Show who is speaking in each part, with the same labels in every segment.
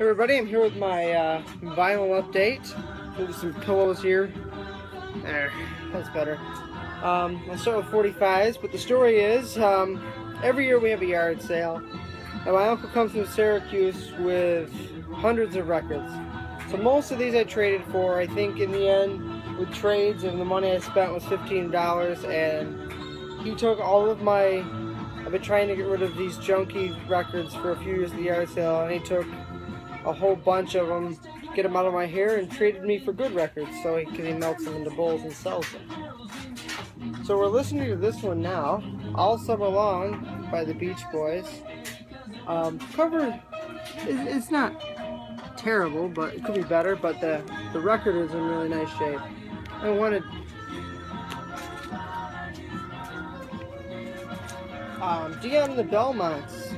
Speaker 1: Hey everybody, I'm here with my vinyl update. There's some pillows here. There, that's better. Let's start with 45s, but the story is, every year we have a yard sale, and my uncle comes from Syracuse with hundreds of records. So most of these I traded for. I think in the end, with trades and the money I spent was $15, and he took all of my, I've been trying to get rid of these junky records for a few years at the yard sale, and he took a whole bunch of them, get them out of my hair, and traded me for good records, so he melts them into bowls and sells them. So we're listening to this one now, All Summer Long by the Beach Boys. Cover, it's not terrible, but it could be better, but the record is in really nice shape. I wanted Dion and the Belmonts.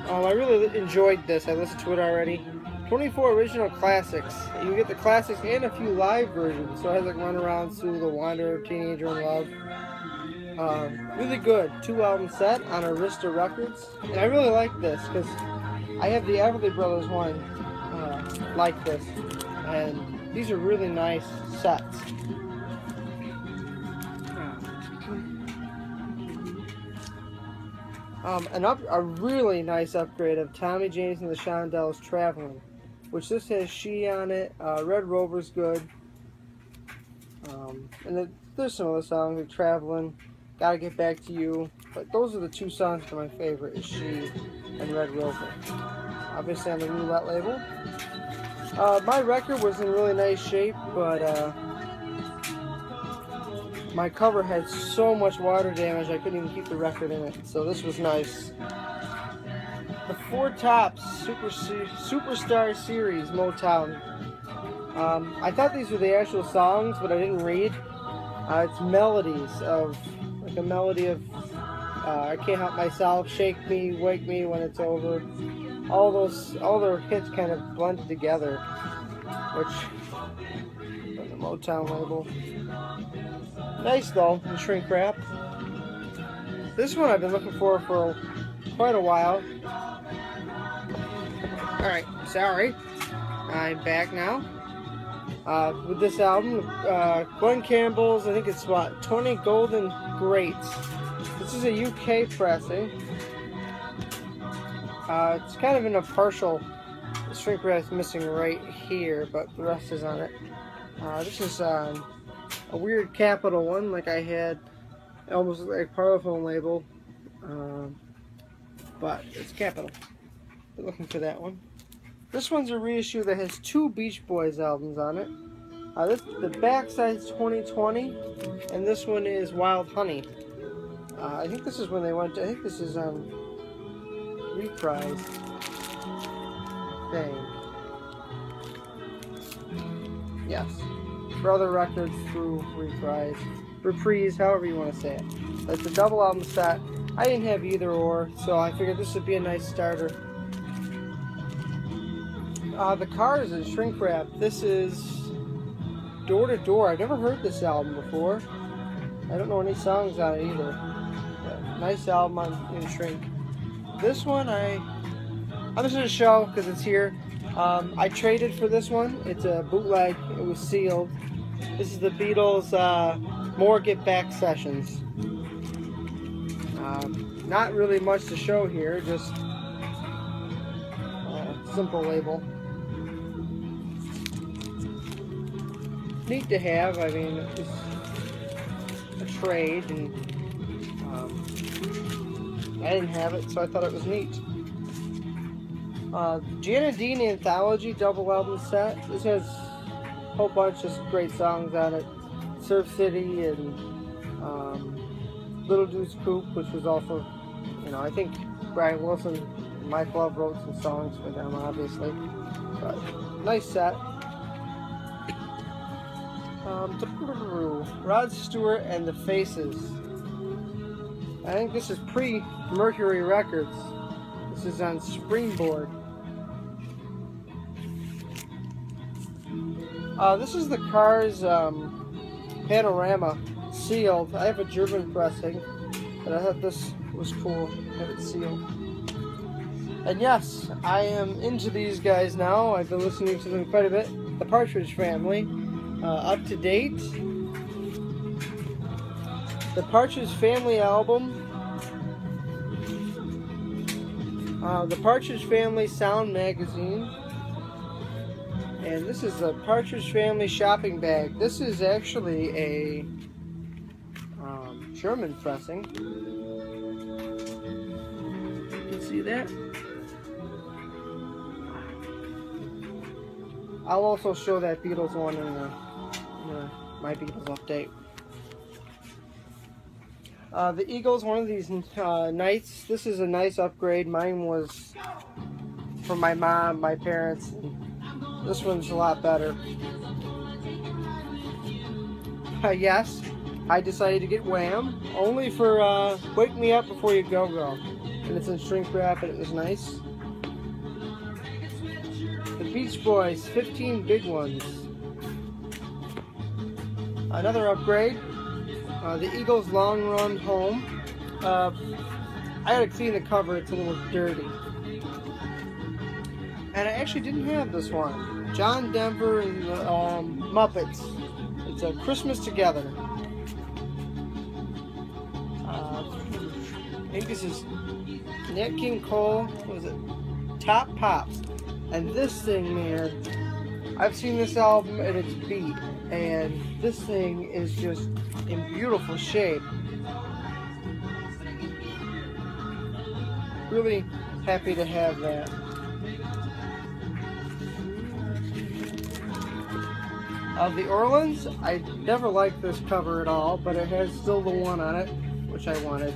Speaker 1: I really enjoyed this. I listened to it already. 24 original classics. You get the classics and a few live versions. So it has like Run Around Sue, The Wanderer, Teenager in Love. Really good. 2-album set on Arista Records. And I really like this because I have the Everly Brothers one like this. And these are really nice sets. A really nice upgrade of Tommy James and the Shondells Traveling, which this has She on it. Red Rover's good. And there's some other songs like Traveling, Gotta Get Back to You. But those are the two songs that are my favorite, is She and Red Rover. Obviously on the Roulette label. My record was in really nice shape, but my cover had so much water damage I couldn't even keep the record in it, so this was nice. The Four Tops Superstar Series Motown. I thought these were the actual songs, but I didn't read. It's melodies of, like a melody of I Can't Help Myself, Shake Me, Wake Me When It's Over. All their hits kind of blended together, which on the Motown label. Nice though, the shrink wrap. This one I've been looking for quite a while. Alright, sorry. I'm back now. With this album, Glenn Campbell's, I think it's what, 20 Golden Greats. This is a UK pressing. It's kind of in a partial, the shrink wrap's missing right here, but the rest is on it. This is a weird Capitol one, like I had, almost like Parlophone label, but it's Capitol. We're looking for that one. This one's a reissue that has two Beach Boys albums on it. The backside's 2020, and this one is Wild Honey. I think this is when they went to, I think this is Reprise thing. Yes. For other records through Reprise, however you want to say it. It's a double album set. I didn't have either or, so I figured this would be a nice starter. The Cars and shrink wrap. This is Door to Door. I've never heard this album before. I don't know any songs on it either. But nice album in shrink. This one I'm just going to show because it's here. I traded for this one. It's a bootleg. It was sealed. This is the Beatles More Get Back Sessions. Not really much to show here, just simple label. Neat to have. I mean, it's a trade, and I didn't have it, so I thought it was neat. Janet Dean Anthology double album set. This has a whole bunch of great songs on it. Surf City and Little Deuce Coupe, which was also, I think Brian Wilson and Mike Love wrote some songs for them, obviously. But nice set. Rod Stewart and the Faces. I think this is pre-Mercury Records. This is on Springboard. This is the Cars Panorama sealed. I have a German pressing, but I thought this was cool. Have it sealed. And yes, I am into these guys now. I've been listening to them quite a bit. The Partridge Family, up to date. The Partridge Family album. The Partridge Family Sound Magazine. And this is the Partridge Family shopping bag. This is actually a German pressing. You can see that. I'll also show that Beatles one in my Beatles update. The Eagles, one of these nights. This is a nice upgrade. Mine was from my mom, my parents. This one's a lot better. Yes, I decided to get Wham! Only for Wake Me Up Before You Go Go. And it's in shrink wrap and it was nice. The Beach Boys, 15 Big Ones. Another upgrade. The Eagles Long Run Home. I gotta clean the cover, it's a little dirty. And I actually didn't have this one. John Denver and the Muppets. It's a Christmas Together. I think this is Nat King Cole. What was it? Top Pops. And this thing, man, I've seen this album at its beat. And this thing is just in beautiful shape. Really happy to have that. The Orleans, I never liked this cover at all, but it has still the one on it, which I wanted.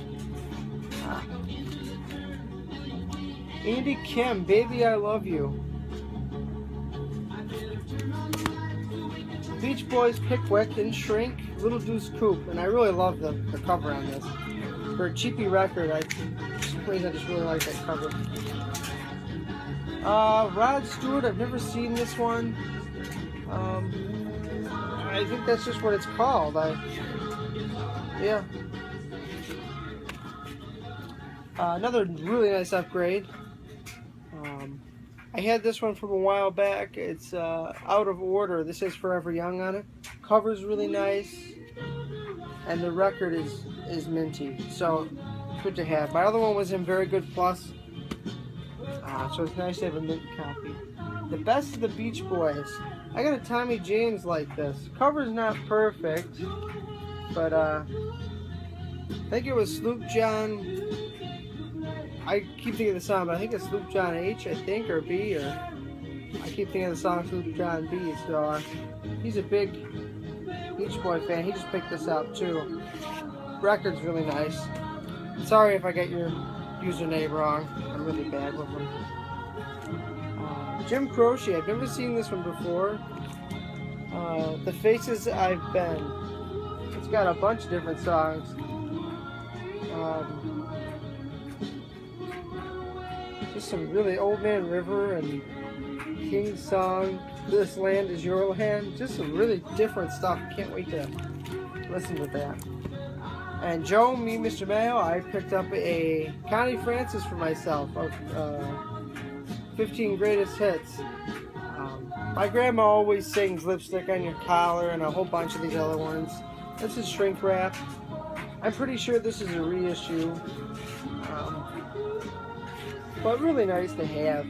Speaker 1: Andy Kim, Baby I Love You. Beach Boys, Pickwick and Shrink, Little Deuce Coupe, and I really love the cover on this. For a cheapy record, I just really like that cover. Rod Stewart, I've never seen this one. I think that's just what it's called. Yeah. Another really nice upgrade. I had this one from a while back. It's out of order. This says Forever Young on it. Cover's really nice, and the record is minty. So good to have. My other one was in Very Good Plus. So it's nice to have a mint copy. The Best of the Beach Boys. I got a Tommy James like this. Cover's not perfect, but I think it was Sloop John. I keep thinking of the song, but I think it's Sloop John H, I think, or B, or I keep thinking of the song Sloop John B. So he's a big Beach Boy fan. He just picked this up too. Record's really nice. Sorry if I get your username wrong. I'm really bad with them. Jim Croce, I've never seen this one before. The Faces I've Been. It's got a bunch of different songs. Just some really Old Man River and King's Song. This Land Is Your Land. Just some really different stuff. Can't wait to listen to that. And Joe, Me, Mr. Mayo, I picked up a Connie Francis for myself of 15 Greatest Hits. My grandma always sings Lipstick on Your Collar and a whole bunch of these other ones. This is shrink wrap. I'm pretty sure this is a reissue. But really nice to have.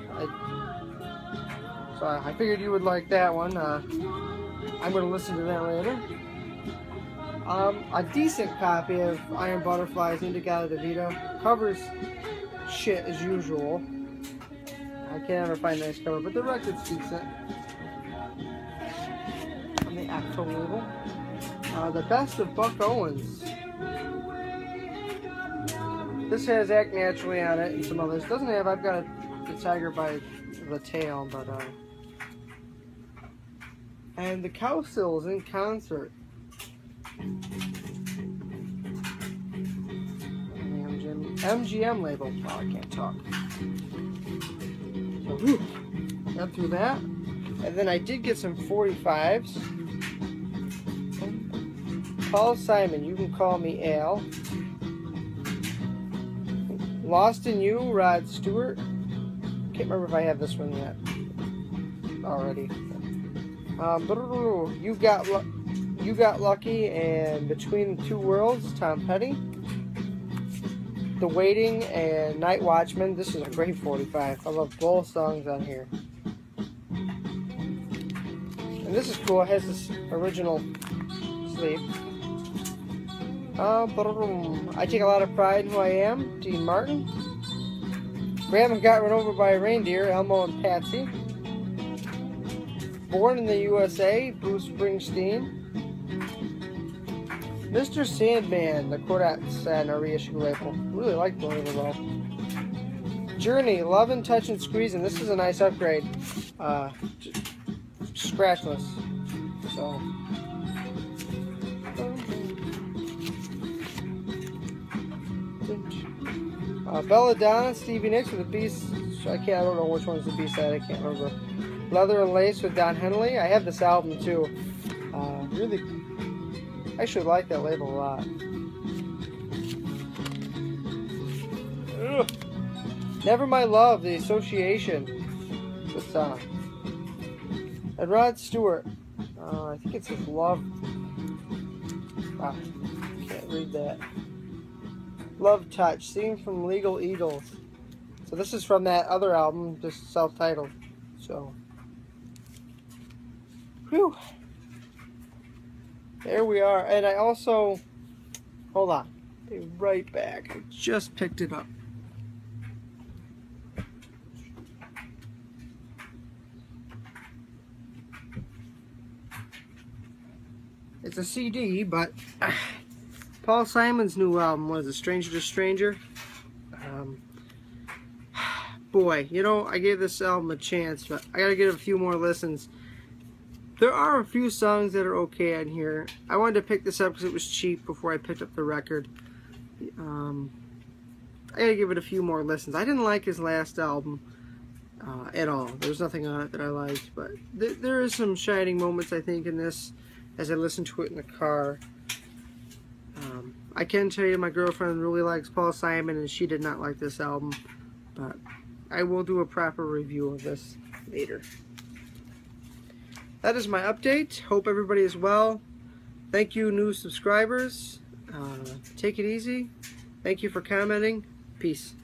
Speaker 1: So I figured you would like that one. I'm going to listen to that later. A decent copy of Iron Butterflies, In-A-Gadda-Da-Vida. Covers shit as usual. I can't ever find a nice cover, but the record's decent. On the actual label. The Best of Buck Owens. This has Act Naturally on it and some others. Doesn't have, I've got the Tiger by the Tail, but and the Cowsills in concert. MGM label. Oh, I can't talk. So, got through that. And then I did get some 45s. Paul Simon, You Can Call Me Al. Lost in You, Rod Stewart. Can't remember if I have this one yet already. You Got Lucky and Between the Two Worlds, Tom Petty. The Waiting and Night Watchman. This is a great 45. I love both songs on here. And this is cool. It has this original sleeve. I Take a Lot of Pride in Who I Am, Dean Martin. We Haven't Got Run Over by a Reindeer, Elmo and Patsy. Born in the USA, Bruce Springsteen. Mr. Sandman, the Quartets and our reissue label. Really like the label though. Journey, Lovin', Touchin', Squeezin'. This is a nice upgrade. Scratchless. So. Belladonna, Stevie Nicks with a B. I don't know which one's the B-side. I can't remember. Leather and Lace with Don Henley. I have this album too. Really, I should like that label a lot. Ugh. Never My Love, The Association. Good song. And Rod Stewart. I think it's his Love. Can't read that. Love Touch, theme from Legal Eagles. So this is from that other album, just self-titled. So, whew. There we are. And I also, hold on, be right back. I just picked it up. It's a CD, but Paul Simon's new album was A Stranger to Stranger. Boy, you know, I gave this album a chance, but I gotta give it a few more listens. There are a few songs that are okay on here. I wanted to pick this up because it was cheap before I picked up the record. I gotta give it a few more listens. I didn't like his last album at all. There's nothing on it that I liked, but there is some shining moments, I think, in this as I listen to it in the car. I can tell you my girlfriend really likes Paul Simon and she did not like this album, but I will do a proper review of this later. That is my update. Hope everybody is well. Thank you, new subscribers. Take it easy. Thank you for commenting. Peace.